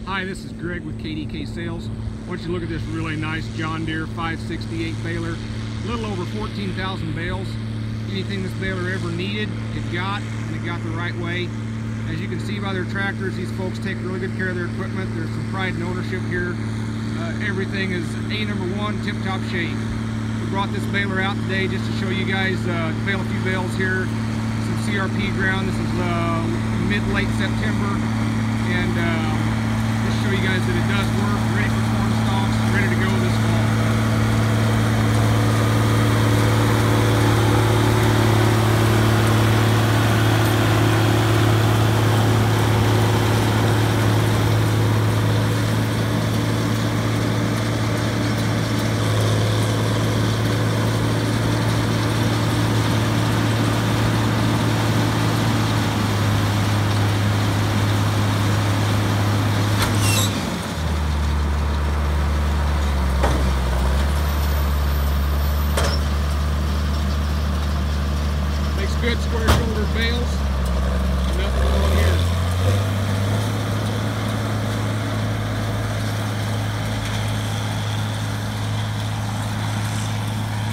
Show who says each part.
Speaker 1: Hi, this is Greg with KDK Sales. I want you to look at this really nice John Deere 568 baler. A little over 14,000 bales. Anything this baler ever needed, it got, and it got the right way. As you can see by their tractors, these folks take really good care of their equipment. There's some pride and ownership here. Everything is #1, tip-top shape. We brought this baler out today just to show you guys, bale a few bales here. Some CRP ground. This is mid-late September, and just show you guys that it does work. Ready for corn stalks, ready to go this fall. Good square shoulder bales, nothing on here.